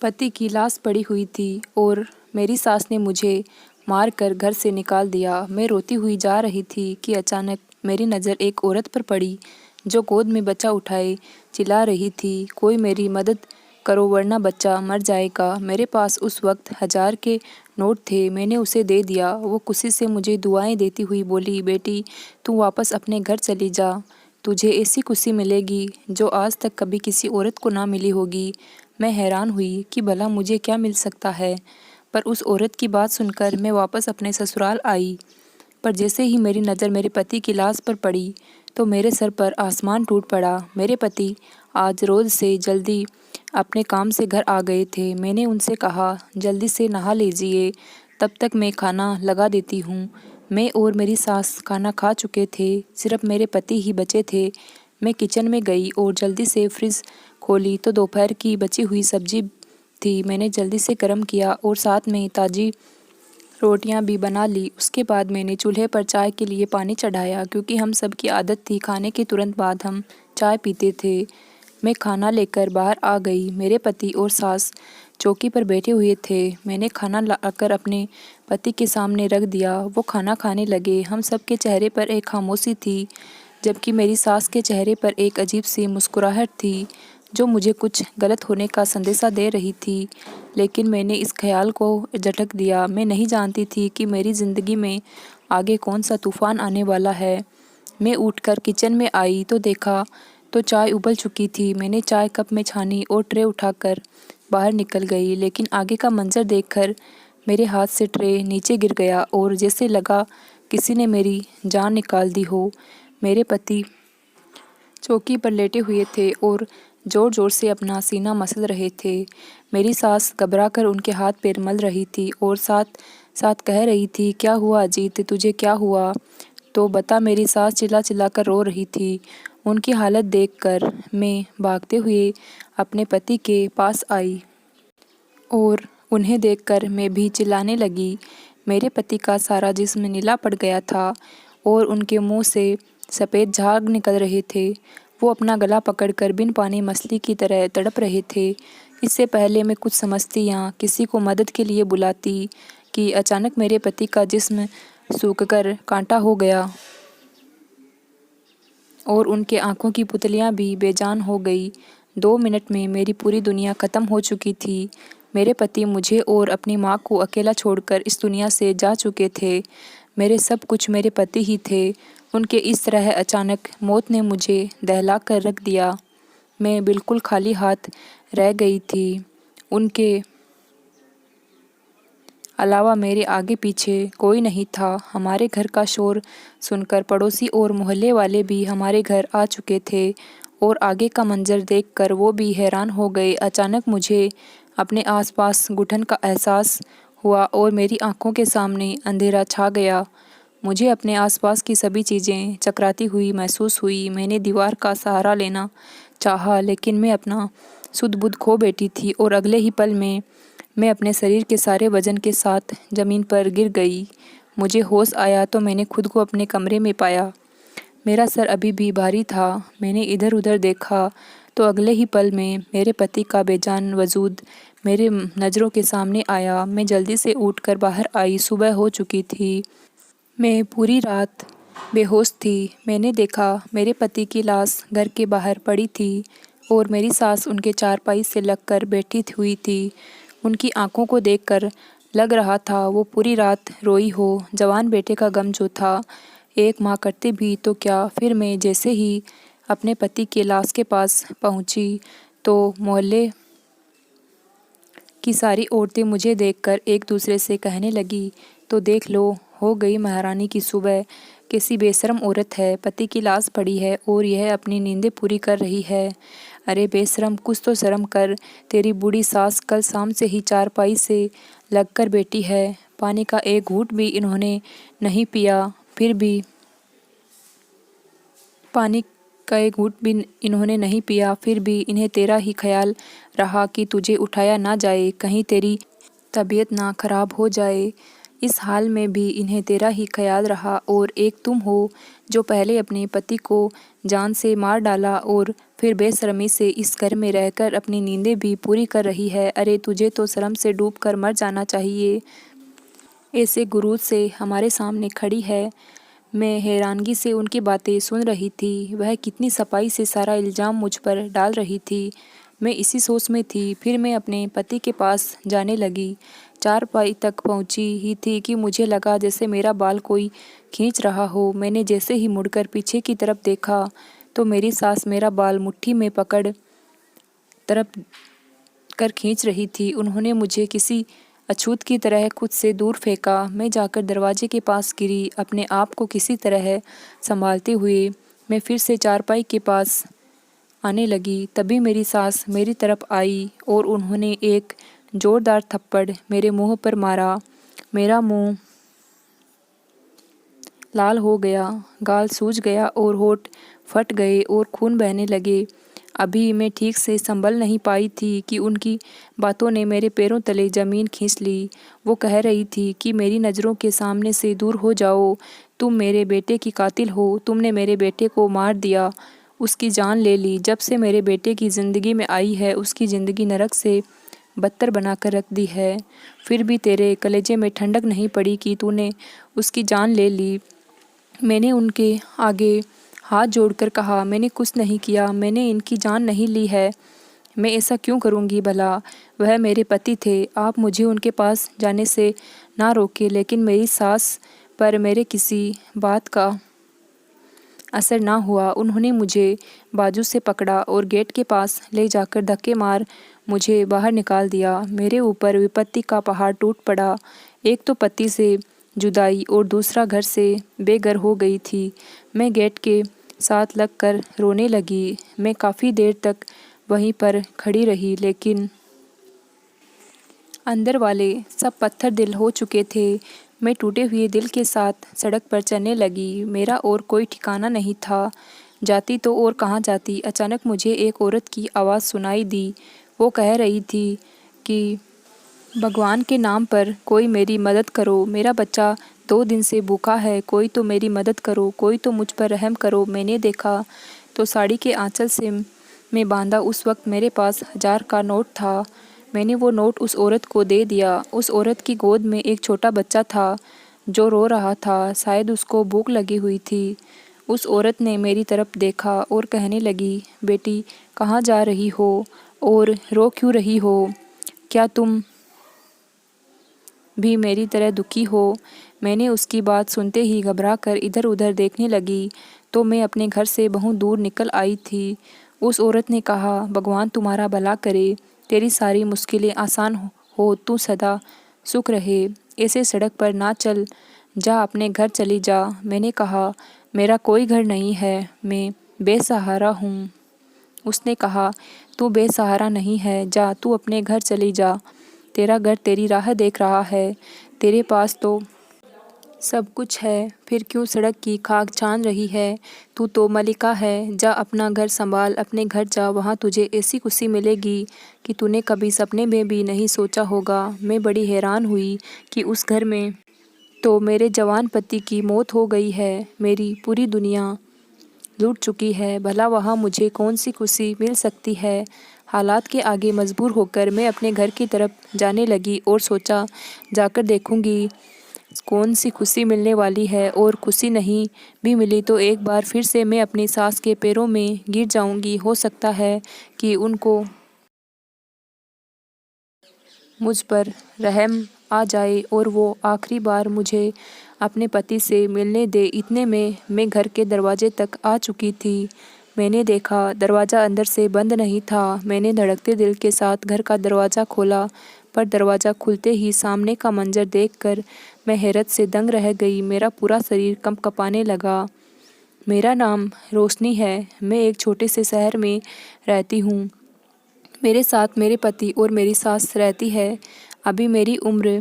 पति की लाश पड़ी हुई थी और मेरी सास ने मुझे मारकर घर से निकाल दिया। मैं रोती हुई जा रही थी कि अचानक मेरी नज़र एक औरत पर पड़ी जो गोद में बच्चा उठाए चिल्ला रही थी, कोई मेरी मदद करो वरना बच्चा मर जाएगा। मेरे पास उस वक्त 1000 के नोट थे। मैंने उसे दे दिया। वो खुशी से मुझे दुआएं देती हुई बोली, बेटी तू वापस अपने घर चली जा, तुझे ऐसी खुशी मिलेगी जो आज तक कभी किसी औरत को ना मिली होगी। मैं हैरान हुई कि भला मुझे क्या मिल सकता है, पर उस औरत की बात सुनकर मैं वापस अपने ससुराल आई। पर जैसे ही मेरी नज़र मेरे पति की लाश पर पड़ी तो मेरे सर पर आसमान टूट पड़ा। मेरे पति आज रोज़ से जल्दी अपने काम से घर आ गए थे। मैंने उनसे कहा, जल्दी से नहा लीजिए, तब तक मैं खाना लगा देती हूँ। मैं और मेरी सास खाना खा चुके थे, सिर्फ मेरे पति ही बचे थे। मैं किचन में गई और जल्दी से फ्रिज खोली तो दोपहर की बची हुई सब्जी थी। मैंने जल्दी से गर्म किया और साथ में ताज़ी रोटियां भी बना ली। उसके बाद मैंने चूल्हे पर चाय के लिए पानी चढ़ाया, क्योंकि हम सब की आदत थी खाने के तुरंत बाद हम चाय पीते थे। मैं खाना लेकर बाहर आ गई। मेरे पति और सास चौकी पर बैठे हुए थे। मैंने खाना लाकर अपने पति के सामने रख दिया। वो खाना खाने लगे। हम सब के चेहरे पर एक खामोशी थी, जबकि मेरी सास के चेहरे पर एक अजीब सी मुस्कुराहट थी जो मुझे कुछ गलत होने का संदेशा दे रही थी। लेकिन मैंने इस ख्याल को झटक दिया। मैं नहीं जानती थी कि मेरी ज़िंदगी में आगे कौन सा तूफ़ान आने वाला है। मैं उठकर किचन में आई तो देखा तो चाय उबल चुकी थी। मैंने चाय कप में छानी और ट्रे उठाकर बाहर निकल गई, लेकिन आगे का मंजर देखकर मेरे हाथ से ट्रे नीचे गिर गया और जैसे लगा किसी ने मेरी जान निकाल दी हो। मेरे पति चौकी पर लेटे हुए थे और ज़ोर ज़ोर से अपना सीना मसल रहे थे। मेरी सास घबराकर उनके हाथ पैर मल रही थी और साथ साथ कह रही थी, क्या हुआ अजीत, तुझे क्या हुआ तो बता। मेरी सास चिल्ला चिल्ला कर रो रही थी। उनकी हालत देखकर मैं भागते हुए अपने पति के पास आई और उन्हें देखकर मैं भी चिल्लाने लगी। मेरे पति का सारा जिस्म नीला पड़ गया था और उनके मुंह से सफ़ेद झाग निकल रहे थे। वो अपना गला पकड़कर बिन पानी मछली की तरह तड़प रहे थे। इससे पहले मैं कुछ समझती या किसी को मदद के लिए बुलाती कि अचानक मेरे पति का जिस्म सूखकर कांटा हो गया और उनके आंखों की पुतलियां भी बेजान हो गई। 2 मिनट में मेरी पूरी दुनिया ख़त्म हो चुकी थी। मेरे पति मुझे और अपनी माँ को अकेला छोड़कर इस दुनिया से जा चुके थे। मेरे सब कुछ मेरे पति ही थे। उनके इस तरह अचानक मौत ने मुझे दहला कर रख दिया। मैं बिल्कुल खाली हाथ रह गई थी। उनके अलावा मेरे आगे पीछे कोई नहीं था। हमारे घर का शोर सुनकर पड़ोसी और मोहल्ले वाले भी हमारे घर आ चुके थे और आगे का मंजर देखकर वो भी हैरान हो गए। अचानक मुझे अपने आसपास घुटन का एहसास हुआ और मेरी आंखों के सामने अंधेरा छा गया। मुझे अपने आसपास की सभी चीज़ें चकराती हुई महसूस हुई। मैंने दीवार का सहारा लेना चाहा, लेकिन मैं अपना सुध बुध खो बैठी थी और अगले ही पल में मैं अपने शरीर के सारे वजन के साथ ज़मीन पर गिर गई। मुझे होश आया तो मैंने खुद को अपने कमरे में पाया। मेरा सर अभी भी भारी था। मैंने इधर उधर देखा तो अगले ही पल में मेरे पति का बेजान वजूद मेरे नज़रों के सामने आया। मैं जल्दी से उठकर बाहर आई। सुबह हो चुकी थी। मैं पूरी रात बेहोश थी। मैंने देखा मेरे पति की लाश घर के बाहर पड़ी थी और मेरी सास उनके चारपाई से लगकर बैठी हुई थी। उनकी आंखों को देखकर लग रहा था वो पूरी रात रोई हो। जवान बेटे का गम जो था एक माँ करती भी तो क्या। फिर मैं जैसे ही अपने पति के लाश के पास पहुंची तो मोहल्ले की सारी औरतें मुझे देखकर एक दूसरे से कहने लगी, तो देख लो, हो गई महारानी की सुबह। कैसी बेशर्म औरत है, पति की लाश पड़ी है और यह अपनी नींदें पूरी कर रही है। अरे बेशर्म, कुछ तो शर्म कर। तेरी बूढ़ी सास कल शाम से ही चारपाई से लगकर बैठी है। पानी का एक घूंट भी इन्होंने नहीं पिया, फिर भी पानी का एक घूंट भी इन्होंने नहीं पिया, फिर भी इन्हें तेरा ही ख्याल रहा कि तुझे उठाया ना जाए, कहीं तेरी तबीयत ना खराब हो जाए। इस हाल में भी इन्हें तेरा ही ख्याल रहा और एक तुम हो जो पहले अपने पति को जान से मार डाला और फिर बेशर्मी से इस घर में रहकर अपनी नींदें भी पूरी कर रही है। अरे तुझे तो शर्म से डूबकर मर जाना चाहिए। ऐसे गुरूर से हमारे सामने खड़ी है। मैं हैरानगी से उनकी बातें सुन रही थी। वह कितनी सफाई से सारा इल्ज़ाम मुझ पर डाल रही थी। मैं इसी सोच में थी। फिर मैं अपने पति के पास जाने लगी। चारपाई तक पहुंची ही थी कि मुझे लगा जैसे मेरा बाल कोई खींच रहा हो। मैंने जैसे ही मुड़कर पीछे की तरफ देखा तो मेरी सास मेरा बाल मुट्ठी में पकड़ तरफ कर खींच रही थी। उन्होंने मुझे किसी अछूत की तरह खुद से दूर फेंका। मैं जाकर दरवाजे के पास गिरी। अपने आप को किसी तरह संभालते हुए मैं फिर से चारपाई के पास आने लगी। तभी मेरी सास मेरी तरफ आई और उन्होंने एक जोरदार थप्पड़ मेरे मुंह पर मारा। मेरा मुंह लाल हो गया, गाल सूज गया और होठ फट गए और खून बहने लगे। अभी मैं ठीक से संभल नहीं पाई थी कि उनकी बातों ने मेरे पैरों तले ज़मीन खींच ली। वो कह रही थी कि मेरी नज़रों के सामने से दूर हो जाओ। तुम मेरे बेटे की कातिल हो। तुमने मेरे बेटे को मार दिया, उसकी जान ले ली। जब से मेरे बेटे की ज़िंदगी में आई है उसकी ज़िंदगी नरक से बदतर बना कर रख दी है। फिर भी तेरे कलेजे में ठंडक नहीं पड़ी कि तूने उसकी जान ले ली। मैंने उनके आगे हाथ जोड़कर कहा, मैंने कुछ नहीं किया, मैंने इनकी जान नहीं ली है। मैं ऐसा क्यों करूंगी भला? वह मेरे पति थे। आप मुझे उनके पास जाने से ना रोके, लेकिन मेरी सास पर मेरे किसी बात का असर ना हुआ। उन्होंने मुझे बाजू से पकड़ा और गेट के पास ले जाकर धक्के मार मुझे बाहर निकाल दिया। मेरे ऊपर विपत्ति का पहाड़ टूट पड़ा। एक तो पति से जुदाई और दूसरा घर से बेघर हो गई थी। मैं गेट के साथ लगकर रोने लगी। मैं काफ़ी देर तक वहीं पर खड़ी रही, लेकिन अंदर वाले सब पत्थर दिल हो चुके थे। मैं टूटे हुए दिल के साथ सड़क पर चलने लगी। मेरा और कोई ठिकाना नहीं था। जाती तो और कहाँ जाती। अचानक मुझे एक औरत की आवाज़ सुनाई दी। वो कह रही थी कि भगवान के नाम पर कोई मेरी मदद करो। मेरा बच्चा 2 दिन से भूखा है। कोई तो मेरी मदद करो, कोई तो मुझ पर रहम करो। मैंने देखा तो साड़ी के आंचल से मैं बांधा उस वक्त मेरे पास 1000 का नोट था। मैंने वो नोट उस औरत को दे दिया। उस औरत की गोद में एक छोटा बच्चा था जो रो रहा था। शायद उसको भूख लगी हुई थी। उस औरत ने मेरी तरफ देखा और कहने लगी, बेटी कहाँ जा रही हो और रो क्यों रही हो? क्या तुम भी मेरी तरह दुखी हो? मैंने उसकी बात सुनते ही घबरा कर इधर उधर देखने लगी तो मैं अपने घर से बहुत दूर निकल आई थी। उस औरत ने कहा, भगवान तुम्हारा भला करे, तेरी सारी मुश्किलें आसान हो, तू सदा सुख रहे। ऐसे सड़क पर ना चल, जा अपने घर चली जा। मैंने कहा, मेरा कोई घर नहीं है, मैं बेसहारा हूँ। उसने कहा, तू बेसहारा नहीं है, जा तू अपने घर चली जा। तेरा घर तेरी राह देख रहा है। तेरे पास तो सब कुछ है, फिर क्यों सड़क की खाक छान रही है? तू तो मलिका है। जा अपना घर संभाल, अपने घर जा। वहाँ तुझे ऐसी खुशी मिलेगी कि तूने कभी सपने में भी नहीं सोचा होगा। मैं बड़ी हैरान हुई कि उस घर में तो मेरे जवान पति की मौत हो गई है। मेरी पूरी दुनिया लूट चुकी है। भला वहाँ मुझे कौन सी खुशी मिल सकती है? हालात के आगे मजबूर होकर मैं अपने घर की तरफ जाने लगी और सोचा, जाकर देखूंगी कौन सी खुशी मिलने वाली है। और खुशी नहीं भी मिली तो एक बार फिर से मैं अपनी सास के पैरों में गिर जाऊंगी। हो सकता है कि उनको मुझ पर रहम आ जाए और वो आखिरी बार मुझे अपने पति से मिलने दे। इतने में मैं घर के दरवाजे तक आ चुकी थी। मैंने देखा दरवाज़ा अंदर से बंद नहीं था। मैंने धड़कते दिल के साथ घर का दरवाज़ा खोला, पर दरवाज़ा खुलते ही सामने का मंजर देखकर मैं हैरत से दंग रह गई। मेरा पूरा शरीर कंपकपाने लगा। मेरा नाम रोशनी है। मैं एक छोटे से शहर में रहती हूँ। मेरे साथ मेरे पति और मेरी सास रहती है। अभी मेरी उम्र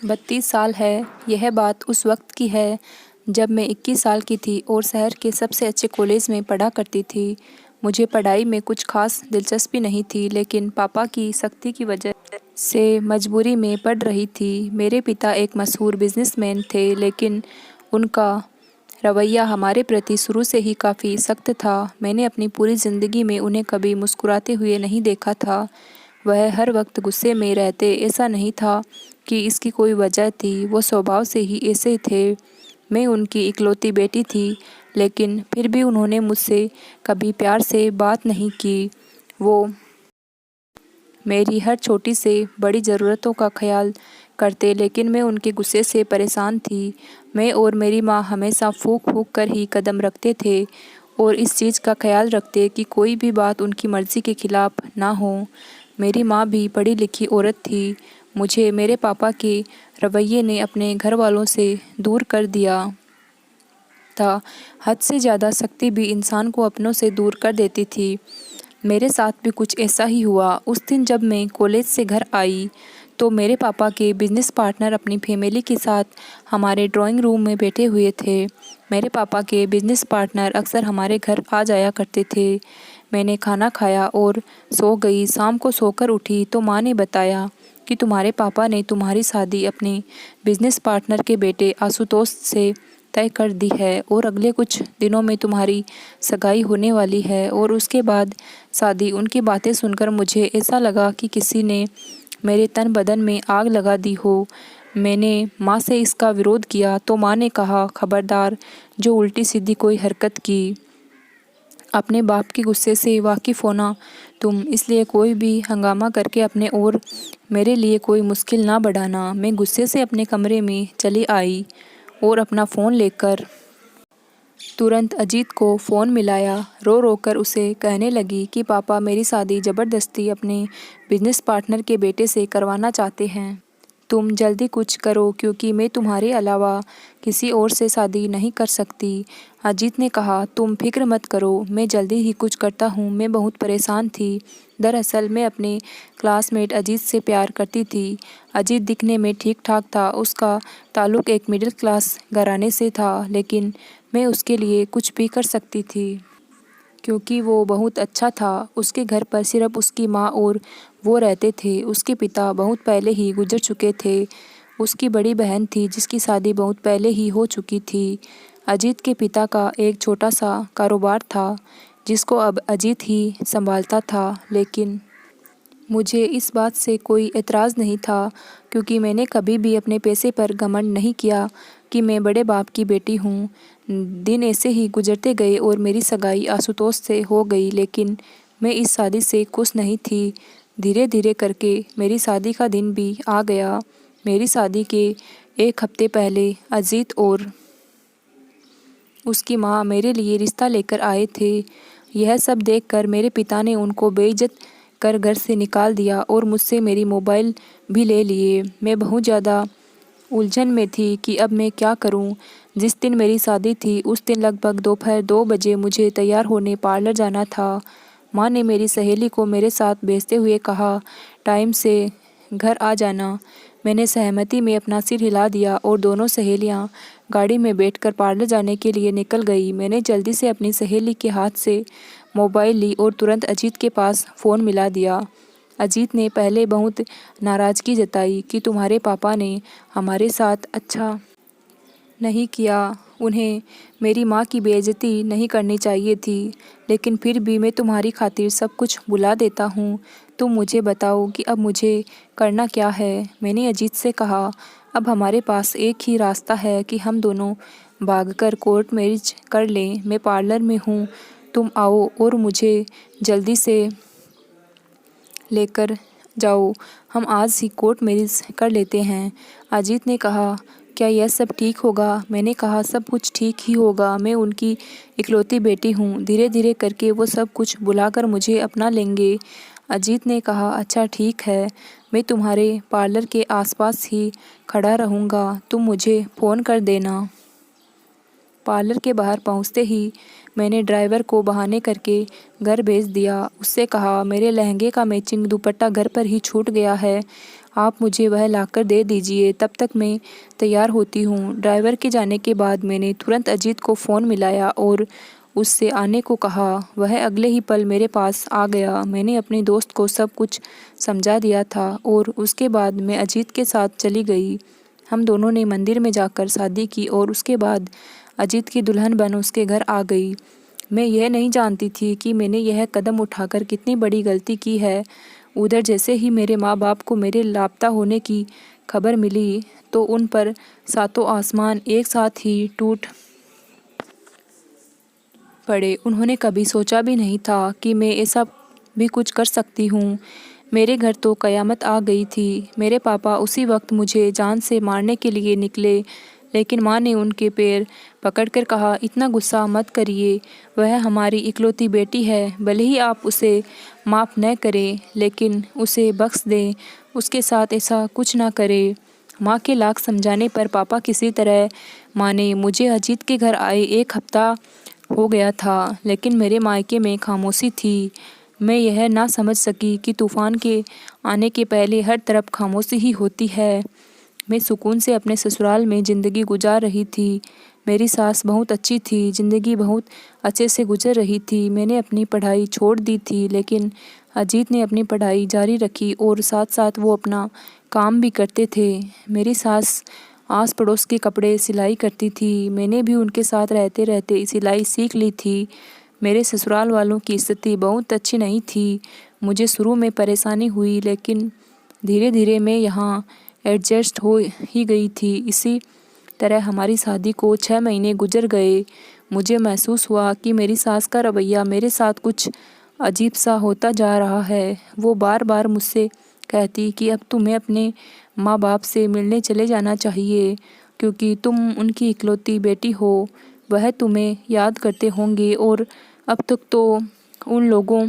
32 साल है। यह बात उस वक्त की है जब मैं 21 साल की थी और शहर के सबसे अच्छे कॉलेज में पढ़ा करती थी। मुझे पढ़ाई में कुछ खास दिलचस्पी नहीं थी, लेकिन पापा की सख्ती की वजह से मजबूरी में पढ़ रही थी। मेरे पिता एक मशहूर बिजनेसमैन थे, लेकिन उनका रवैया हमारे प्रति शुरू से ही काफ़ी सख्त था। मैंने अपनी पूरी ज़िंदगी में उन्हें कभी मुस्कुराते हुए नहीं देखा था। वह हर वक्त गुस्से में रहते। ऐसा नहीं था कि इसकी कोई वजह थी, वो स्वभाव से ही ऐसे थे। मैं उनकी इकलौती बेटी थी, लेकिन फिर भी उन्होंने मुझसे कभी प्यार से बात नहीं की। वो मेरी हर छोटी से बड़ी ज़रूरतों का ख्याल करते, लेकिन मैं उनके गुस्से से परेशान थी। मैं और मेरी माँ हमेशा फूँक फूँक कर ही कदम रखते थे और इस चीज़ का ख्याल रखते कि कोई भी बात उनकी मर्ज़ी के खिलाफ़ ना हो। मेरी माँ भी पढ़ी लिखी औरत थी। मुझे मेरे पापा के रवैये ने अपने घर वालों से दूर कर दिया था। हद से ज़्यादा सख्ती भी इंसान को अपनों से दूर कर देती थी। मेरे साथ भी कुछ ऐसा ही हुआ। उस दिन जब मैं कॉलेज से घर आई, तो मेरे पापा के बिजनेस पार्टनर अपनी फैमिली के साथ हमारे ड्राइंग रूम में बैठे हुए थे। मेरे पापा के बिजनेस पार्टनर अक्सर हमारे घर आ जाया करते थे। मैंने खाना खाया और सो गई। शाम को सोकर उठी तो माँ ने बताया कि तुम्हारे पापा ने तुम्हारी शादी अपने बिजनेस पार्टनर के बेटे आशुतोष से तय कर दी है और अगले कुछ दिनों में तुम्हारी सगाई होने वाली है। और उसके बाद शादी। उनकी बातें सुनकर मुझे ऐसा लगा कि किसी ने मेरे तन बदन में आग लगा दी हो। मैंने माँ से इसका विरोध किया तो माँ ने कहा, खबरदार जो उल्टी सीधी कोई हरकत की। अपने बाप के गुस्से से वाकिफ़ होना तुम, इसलिए कोई भी हंगामा करके अपने और मेरे लिए कोई मुश्किल ना बढ़ाना। मैं गुस्से से अपने कमरे में चली आई और अपना फ़ोन लेकर तुरंत अजीत को फ़ोन मिलाया। रो रो कर उसे कहने लगी कि पापा मेरी शादी ज़बरदस्ती अपने बिजनेस पार्टनर के बेटे से करवाना चाहते हैं। तुम जल्दी कुछ करो, क्योंकि मैं तुम्हारे अलावा किसी और से शादी नहीं कर सकती। अजीत ने कहा, तुम फिक्र मत करो, मैं जल्दी ही कुछ करता हूँ। मैं बहुत परेशान थी। दरअसल मैं अपने क्लासमेट अजीत से प्यार करती थी। अजीत दिखने में ठीक ठाक था। उसका ताल्लुक़ एक मिडिल क्लास घराने से था, लेकिन मैं उसके लिए कुछ भी कर सकती थी, क्योंकि वो बहुत अच्छा था। उसके घर पर सिर्फ उसकी माँ और वो रहते थे। उसके पिता बहुत पहले ही गुजर चुके थे। उसकी बड़ी बहन थी जिसकी शादी बहुत पहले ही हो चुकी थी। अजीत के पिता का एक छोटा सा कारोबार था जिसको अब अजीत ही संभालता था, लेकिन मुझे इस बात से कोई एतराज़ नहीं था, क्योंकि मैंने कभी भी अपने पैसे पर घमंड नहीं किया कि मैं बड़े बाप की बेटी हूँ। दिन ऐसे ही गुजरते गए और मेरी सगाई आशुतोष से हो गई, लेकिन मैं इस शादी से खुश नहीं थी। धीरे धीरे करके मेरी शादी का दिन भी आ गया। मेरी शादी के एक हफ्ते पहले अजीत और उसकी माँ मेरे लिए रिश्ता लेकर आए थे। यह सब देखकर मेरे पिता ने उनको बेइज्जत कर घर से निकाल दिया और मुझसे मेरी मोबाइल भी ले लिए। मैं बहुत ज़्यादा उलझन में थी कि अब मैं क्या करूं। जिस दिन मेरी शादी थी उस दिन लगभग दोपहर 2 बजे मुझे तैयार होने पार्लर जाना था। माँ ने मेरी सहेली को मेरे साथ भेजते हुए कहा, टाइम से घर आ जाना। मैंने सहमति में अपना सिर हिला दिया और दोनों सहेलियाँ गाड़ी में बैठकर पार्लर जाने के लिए निकल गई। मैंने जल्दी से अपनी सहेली के हाथ से मोबाइल ली और तुरंत अजीत के पास फ़ोन मिला दिया। अजीत ने पहले बहुत नाराज़गी जताई कि तुम्हारे पापा ने हमारे साथ अच्छा नहीं किया। उन्हें मेरी माँ की बेइज्जती नहीं करनी चाहिए थी, लेकिन फिर भी मैं तुम्हारी खातिर सब कुछ भुला देता हूँ। तुम मुझे बताओ कि अब मुझे करना क्या है। मैंने अजीत से कहा, अब हमारे पास एक ही रास्ता है कि हम दोनों भागकर कोर्ट मैरिज कर लें। मैं पार्लर में हूँ, तुम आओ और मुझे जल्दी से लेकर जाओ। हम आज ही कोर्ट मैरिज कर लेते हैं। अजीत ने कहा, क्या यह सब ठीक होगा? मैंने कहा, सब कुछ ठीक ही होगा। मैं उनकी इकलौती बेटी हूँ। धीरे धीरे करके वो सब कुछ भुलाकर मुझे अपना लेंगे। अजीत ने कहा, अच्छा ठीक है, मैं तुम्हारे पार्लर के आसपास ही खड़ा रहूँगा, तुम मुझे फ़ोन कर देना। पार्लर के बाहर पहुंचते ही मैंने ड्राइवर को बहाने करके घर भेज दिया। उससे कहा, मेरे लहंगे का मैचिंग दुपट्टा घर पर ही छूट गया है, आप मुझे वह लाकर दे दीजिए, तब तक मैं तैयार होती हूँ। ड्राइवर के जाने के बाद मैंने तुरंत अजीत को फ़ोन मिलाया और उससे आने को कहा। वह अगले ही पल मेरे पास आ गया। मैंने अपने दोस्त को सब कुछ समझा दिया था और उसके बाद मैं अजीत के साथ चली गई। हम दोनों ने मंदिर में जाकर शादी की और उसके बाद अजीत की दुल्हन बन उसके घर आ गई। मैं यह नहीं जानती थी कि मैंने यह कदम उठाकर कितनी बड़ी गलती की है। उधर जैसे ही मेरे माँ बाप को मेरे लापता होने की खबर मिली तो उन पर सातों आसमान एक साथ ही टूट पड़े। उन्होंने कभी सोचा भी नहीं था कि मैं ऐसा भी कुछ कर सकती हूँ। मेरे घर तो कयामत आ गई थी। मेरे पापा उसी वक्त मुझे जान से मारने के लिए निकले, लेकिन माँ ने उनके पैर पकड़कर कहा, इतना गुस्सा मत करिए, वह हमारी इकलौती बेटी है। भले ही आप उसे माफ़ न करें, लेकिन उसे बख्श दें, उसके साथ ऐसा कुछ ना करें। माँ के लाख समझाने पर पापा किसी तरह माने। मुझे अजीत के घर आए 1 हफ्ता हो गया था, लेकिन मेरे मायके में खामोशी थी। मैं यह ना समझ सकी कि तूफ़ान के आने के पहले हर तरफ खामोशी ही होती है। मैं सुकून से अपने ससुराल में ज़िंदगी गुजार रही थी। मेरी सास बहुत अच्छी थी, ज़िंदगी बहुत अच्छे से गुजर रही थी। मैंने अपनी पढ़ाई छोड़ दी थी, लेकिन अजीत ने अपनी पढ़ाई जारी रखी और साथ साथ वो अपना काम भी करते थे। मेरी सास आस पड़ोस के कपड़े सिलाई करती थी। मैंने भी उनके साथ रहते रहते सिलाई सीख ली थी। मेरे ससुराल वालों की स्थिति बहुत अच्छी नहीं थी। मुझे शुरू में परेशानी हुई, लेकिन धीरे धीरे मैं यहाँ एडजस्ट हो ही गई थी। इसी तरह हमारी शादी को 6 महीने गुजर गए। मुझे महसूस हुआ कि मेरी सास का रवैया मेरे साथ कुछ अजीब सा होता जा रहा है। वो बार बार मुझसे कहती कि अब तुम्हें अपने माँ बाप से मिलने चले जाना चाहिए, क्योंकि तुम उनकी इकलौती बेटी हो। वह तुम्हें याद करते होंगे और अब तक तो उन लोगों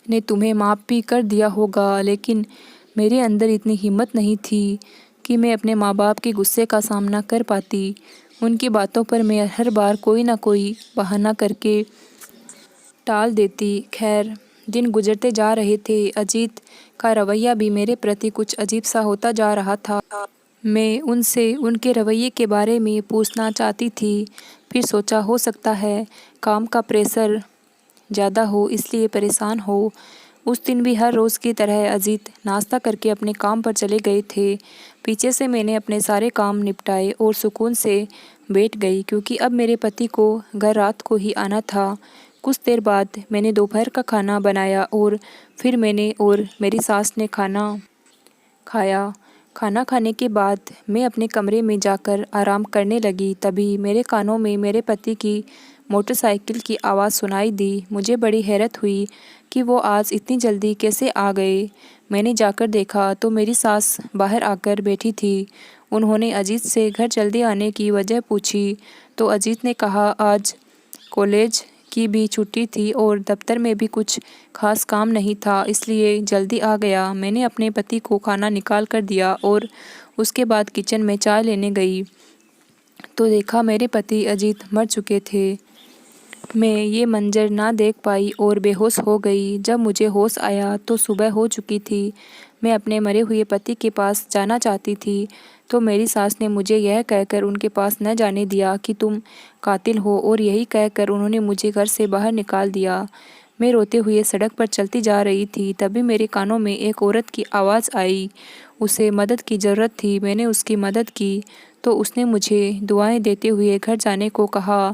ने तुम्हें माफ़ भी कर दिया होगा। लेकिन मेरे अंदर इतनी हिम्मत नहीं थी कि मैं अपने माँ बाप के गुस्से का सामना कर पाती। उनकी बातों पर मैं हर बार कोई ना कोई बहाना करके टाल देती। खैर, दिन गुजरते जा रहे थे। अजीत का रवैया भी मेरे प्रति कुछ अजीब सा होता जा रहा था। मैं उनसे उनके रवैये के बारे में पूछना चाहती थी, फिर सोचा हो सकता है काम का प्रेशर ज़्यादा हो इसलिए परेशान हो। उस दिन भी हर रोज़ की तरह अजीत नाश्ता करके अपने काम पर चले गए थे। पीछे से मैंने अपने सारे काम निपटाए और सुकून से बैठ गई, क्योंकि अब मेरे पति को घर रात को ही आना था। कुछ देर बाद मैंने दोपहर का खाना बनाया और फिर मैंने और मेरी सास ने खाना खाया। खाना खाने के बाद मैं अपने कमरे में जाकर आराम करने लगी। तभी मेरे कानों में मेरे पति की मोटरसाइकिल की आवाज़ सुनाई दी। मुझे बड़ी हैरत हुई कि वो आज इतनी जल्दी कैसे आ गए। मैंने जाकर देखा तो मेरी सास बाहर आकर बैठी थी। उन्होंने अजीत से घर जल्दी आने की वजह पूछी तो अजीत ने कहा आज कॉलेज की भी छुट्टी थी और दफ्तर में भी कुछ खास काम नहीं था, इसलिए जल्दी आ गया। मैंने अपने पति को खाना निकाल कर दिया और उसके बाद किचन में चाय लेने गई तो देखा मेरे पति अजीत मर चुके थे। मैं ये मंजर ना देख पाई और बेहोश हो गई। जब मुझे होश आया तो सुबह हो चुकी थी। मैं अपने मरे हुए पति के पास जाना चाहती थी तो मेरी सास ने मुझे यह कहकर उनके पास न जाने दिया कि तुम कातिल हो, और यही कहकर उन्होंने मुझे घर से बाहर निकाल दिया। मैं रोते हुए सड़क पर चलती जा रही थी, तभी मेरे कानों में एक औरत की आवाज़ आई। उसे मदद की ज़रूरत थी। मैंने उसकी मदद की तो उसने मुझे दुआएं देते हुए घर जाने को कहा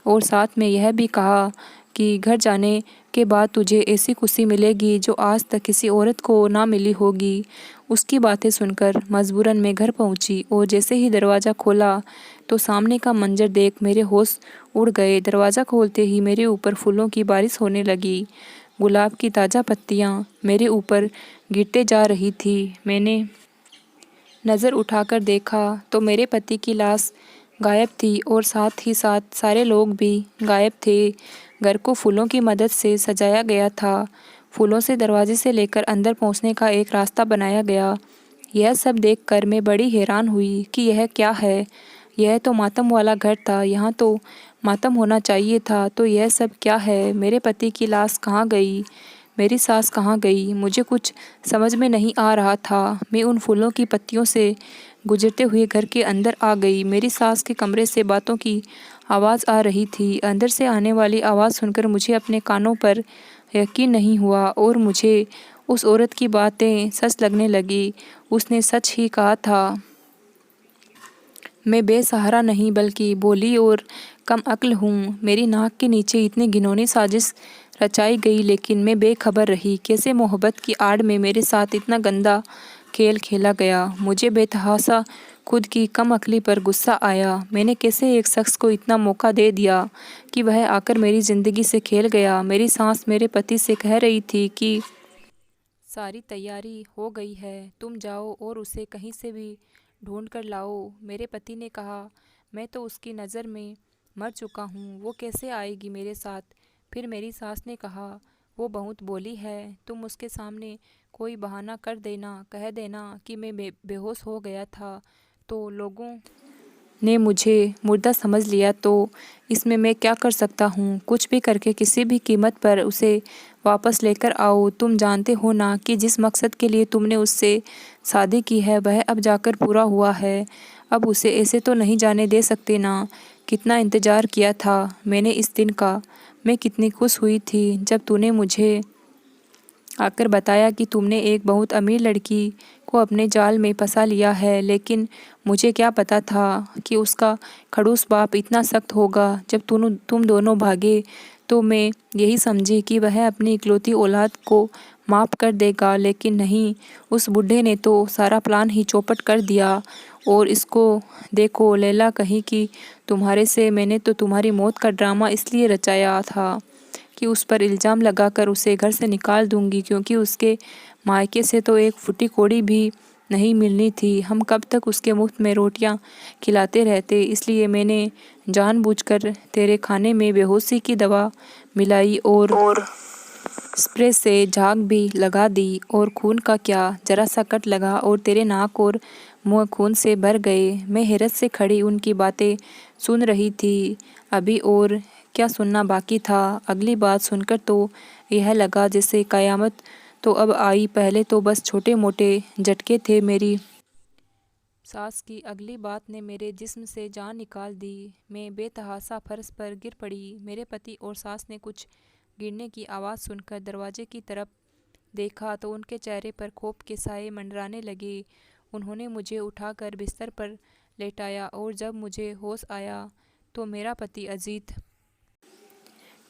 और साथ में यह भी कहा कि घर जाने के बाद तुझे ऐसी खुशी मिलेगी जो आज तक किसी औरत को ना मिली होगी। उसकी बातें सुनकर मजबूरन मैं घर पहुंची और जैसे ही दरवाज़ा खोला तो सामने का मंजर देख मेरे होश उड़ गए। दरवाज़ा खोलते ही मेरे ऊपर फूलों की बारिश होने लगी। गुलाब की ताज़ा पत्तियां मेरे ऊपर गिरते जा रही थी। मैंने नज़र उठाकर देखा तो मेरे पति की लाश गायब थी और साथ ही साथ सारे लोग भी गायब थे। घर को फूलों की मदद से सजाया गया था। फूलों से दरवाजे से लेकर अंदर पहुंचने का एक रास्ता बनाया गया। यह सब देखकर मैं बड़ी हैरान हुई कि यह क्या है। यह तो मातम वाला घर था, यहाँ तो मातम होना चाहिए था, तो यह सब क्या है। मेरे पति की लाश कहाँ गई, मेरी सास कहाँ गई, मुझे कुछ समझ में नहीं आ रहा था। मैं उन फूलों की पत्तियों से गुजरते हुए घर के अंदर आ गई। मेरी सास के कमरे से बातों की आवाज़ आ रही थी। अंदर से आने वाली आवाज़ सुनकर मुझे अपने कानों पर यकीन नहीं हुआ और मुझे उस औरत की बातें सच लगने लगी। उसने सच ही कहा था। मैं बेसहारा नहीं बल्कि भोली और कम अक्ल हूँ। मेरी नाक के नीचे इतनी घिनौनी साजिश रचाई गई, लेकिन मैं बेखबर रही। कैसे मोहब्बत की आड़ में मेरे साथ इतना गंदा खेल खेला गया। मुझे बेतहासा खुद की कम अक्ली पर गुस्सा आया। मैंने कैसे एक शख्स को इतना मौका दे दिया कि वह आकर मेरी ज़िंदगी से खेल गया। मेरी सास मेरे पति से कह रही थी कि सारी तैयारी हो गई है, तुम जाओ और उसे कहीं से भी ढूंढ कर लाओ। मेरे पति ने कहा, मैं तो उसकी नज़र में मर चुका हूँ, वो कैसे आएगी मेरे साथ। फिर मेरी सास ने कहा, वो बहुत भोली है, तुम उसके सामने कोई बहाना कर देना, कह देना कि मैं बेहोश हो गया था तो लोगों ने मुझे मुर्दा समझ लिया, तो इसमें मैं क्या कर सकता हूँ। कुछ भी करके किसी भी कीमत पर उसे वापस लेकर आओ। तुम जानते हो ना कि जिस मकसद के लिए तुमने उससे शादी की है वह अब जाकर पूरा हुआ है। अब उसे ऐसे तो नहीं जाने दे सकते ना। कितना इंतज़ार किया था मैंने इस दिन का। मैं कितनी खुश हुई थी जब तूने मुझे आकर बताया कि तुमने एक बहुत अमीर लड़की को अपने जाल में फंसा लिया है। लेकिन मुझे क्या पता था कि उसका खड़ूस बाप इतना सख्त होगा। जब तुम दोनों भागे तो मैं यही समझी कि वह अपनी इकलौती औलाद को माफ़ कर देगा, लेकिन नहीं, उस बूढ़े ने तो सारा प्लान ही चौपट कर दिया। और इसको देखो लैला कहीं कि तुम्हारे से मैंने तो तुम्हारी मौत का ड्रामा इसलिए रचाया था कि उस पर इल्ज़ाम लगाकर उसे घर से निकाल दूंगी, क्योंकि उसके मायके से तो एक फूटी कौड़ी भी नहीं मिलनी थी। हम कब तक उसके मुफ्त में रोटियां खिलाते रहते। इसलिए मैंने जानबूझकर तेरे खाने में बेहोशी की दवा मिलाई और स्प्रे से झाग भी लगा दी। और खून का क्या, जरा सा कट लगा और तेरे नाक और मुँह खून से भर गए। मैं हैरत से खड़ी उनकी बातें सुन रही थी। अभी और क्या सुनना बाकी था। अगली बात सुनकर तो यह लगा जैसे कयामत तो अब आई। पहले तो बस छोटे मोटे झटके थे। मेरी सास की अगली बात ने मेरे जिस्म से जान निकाल दी। मैं बेतहासा फर्श पर गिर पड़ी। मेरे पति और सास ने कुछ गिरने की आवाज़ सुनकर दरवाजे की तरफ देखा तो उनके चेहरे पर खौफ के साए मंडराने लगे। उन्होंने मुझे उठाकर बिस्तर पर लेटाया और जब मुझे होश आया तो मेरा पति अजीत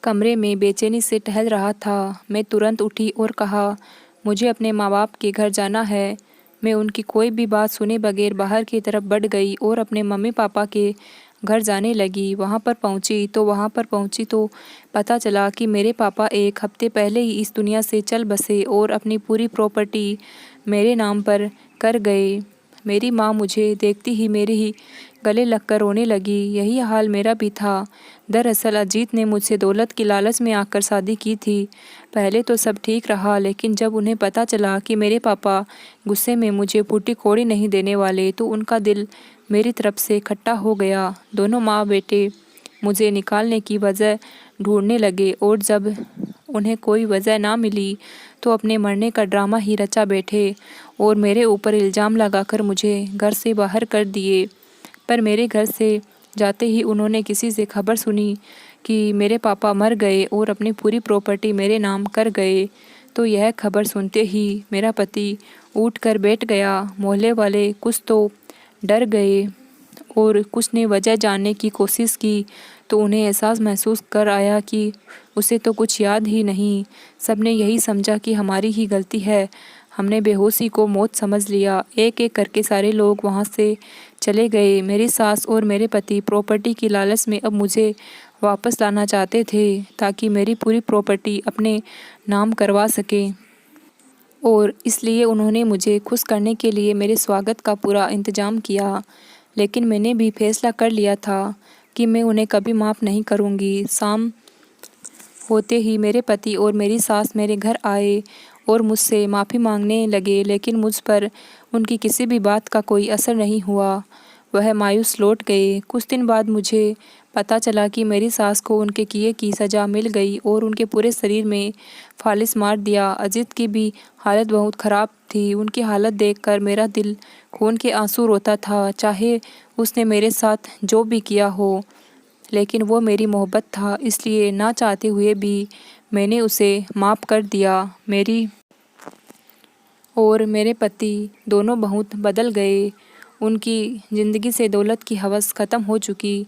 कमरे में बेचैनी से टहल रहा था। मैं तुरंत उठी और कहा, मुझे अपने माँ बाप के घर जाना है। मैं उनकी कोई भी बात सुने बगैर बाहर की तरफ बढ़ गई और अपने मम्मी पापा के घर जाने लगी। वहाँ पर पहुँची तो पता चला कि मेरे पापा एक हफ्ते पहले ही इस दुनिया से चल बसे और अपनी पूरी प्रॉपर्टी मेरे नाम पर कर गए। मेरी माँ मुझे देखती ही मेरे ही गले लगकर रोने लगी। यही हाल मेरा भी था। दरअसल अजीत ने मुझसे दौलत की लालच में आकर शादी की थी। पहले तो सब ठीक रहा, लेकिन जब उन्हें पता चला कि मेरे पापा गुस्से में मुझे फूटी कौड़ी नहीं देने वाले तो उनका दिल मेरी तरफ से खट्टा हो गया। दोनों माँ बेटे मुझे निकालने की वजह ढूंढने लगे और जब उन्हें कोई वजह ना मिली तो अपने मरने का ड्रामा ही रचा बैठे और मेरे ऊपर इल्ज़ाम लगाकर मुझे घर से बाहर कर दिए। पर मेरे घर से जाते ही उन्होंने किसी से खबर सुनी कि मेरे पापा मर गए और अपनी पूरी प्रॉपर्टी मेरे नाम कर गए। तो यह खबर सुनते ही मेरा पति उठकर बैठ गया। मोहल्ले वाले कुछ तो डर गए और कुछ ने वजह जानने की कोशिश की तो उन्हें एहसास महसूस कर आया कि उसे तो कुछ याद ही नहीं। सबने यही समझा कि हमारी ही गलती है। हमने बेहोशी को मौत समझ लिया। एक एक करके सारे लोग वहाँ से चले गए। मेरी सास और मेरे पति प्रॉपर्टी की लालच में अब मुझे वापस लाना चाहते थे ताकि मेरी पूरी प्रॉपर्टी अपने नाम करवा सकें, और इसलिए उन्होंने मुझे खुश करने के लिए मेरे स्वागत का पूरा इंतज़ाम किया। लेकिन मैंने भी फैसला कर लिया था कि मैं उन्हें कभी माफ़ नहीं करूँगी। शाम होते ही मेरे पति और मेरी सास मेरे घर आए और मुझसे माफ़ी मांगने लगे, लेकिन मुझ पर उनकी किसी भी बात का कोई असर नहीं हुआ। वह मायूस लौट गए। कुछ दिन बाद मुझे पता चला कि मेरी सास को उनके किए की सज़ा मिल गई और उनके पूरे शरीर में फालिस मार दिया। अजीत की भी हालत बहुत ख़राब थी। उनकी हालत देखकर मेरा दिल खून के आंसू रोता था। चाहे उसने मेरे साथ जो भी किया हो, लेकिन वो मेरी मोहब्बत था, इसलिए ना चाहते हुए भी मैंने उसे माफ़ कर दिया। मेरी और मेरे पति दोनों बहुत बदल गए। उनकी ज़िंदगी से दौलत की हवस ख़त्म हो चुकी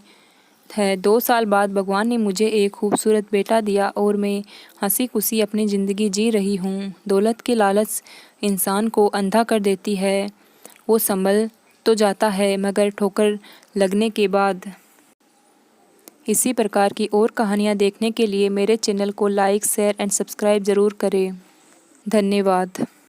है। 2 साल बाद भगवान ने मुझे एक खूबसूरत बेटा दिया और मैं हंसी खुशी अपनी ज़िंदगी जी रही हूँ। दौलत की लालच इंसान को अंधा कर देती है। वो संभल तो जाता है, मगर ठोकर लगने के बाद। इसी प्रकार की और कहानियाँ देखने के लिए मेरे चैनल को लाइक, शेयर एंड सब्सक्राइब ज़रूर करें। धन्यवाद।